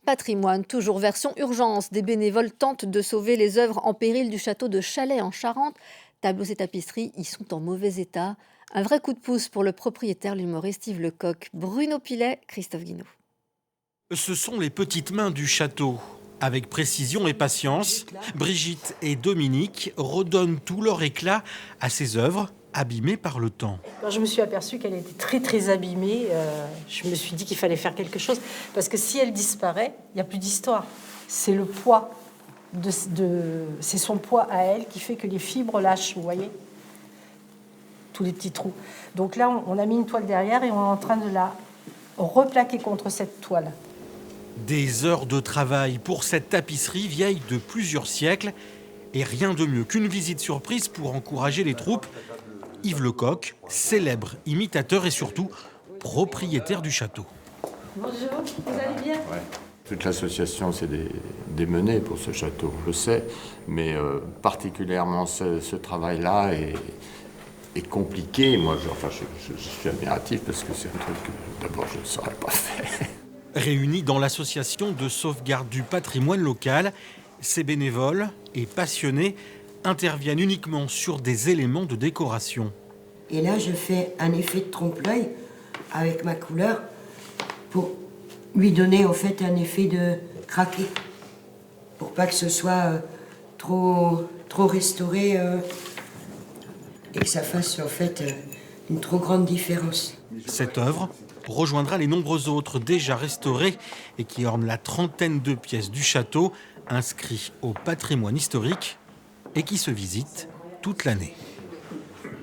Patrimoine, toujours version urgence. Des bénévoles tentent de sauver les œuvres en péril du château de Chalais en Charente. Tableaux et tapisseries y sont en mauvais état. Un vrai coup de pouce pour le propriétaire, l'humoriste Yves Lecoq. Bruno Pilet, Christophe Guinaud. Ce sont les petites mains du château. Avec précision et patience, Brigitte et Dominique redonnent tout leur éclat à ces œuvres abîmées par le temps. Quand je me suis aperçue qu'elle était très très abîmée, je me suis dit qu'il fallait faire quelque chose. Parce que si elle disparaît, il n'y a plus d'histoire. C'est le poids, c'est son poids à elle qui fait que les fibres lâchent, vous voyez, tous les petits trous. Donc là, on a mis une toile derrière et on est en train de la replaquer contre cette toile. Des heures de travail pour cette tapisserie vieille de plusieurs siècles et rien de mieux qu'une visite surprise pour encourager les troupes. Yves Lecoq, célèbre imitateur et surtout propriétaire du château. Bonjour, vous allez bien ? Ouais. Toute l'association s'est démenée pour ce château, je sais, mais particulièrement ce travail-là est compliqué. Moi, je suis admiratif parce que c'est un truc que d'abord je ne saurais pas faire. Réunis dans l'association de sauvegarde du patrimoine local, ces bénévoles et passionnés interviennent uniquement sur des éléments de décoration. Et là, je fais un effet de trompe-l'œil avec ma couleur pour lui donner en fait un effet de craqué, pour pas que ce soit trop restauré et que ça fasse en fait une trop grande différence. Cette œuvre rejoindra les nombreuses autres déjà restaurées et qui ornent la trentaine de pièces du château inscrits au patrimoine historique et qui se visitent toute l'année.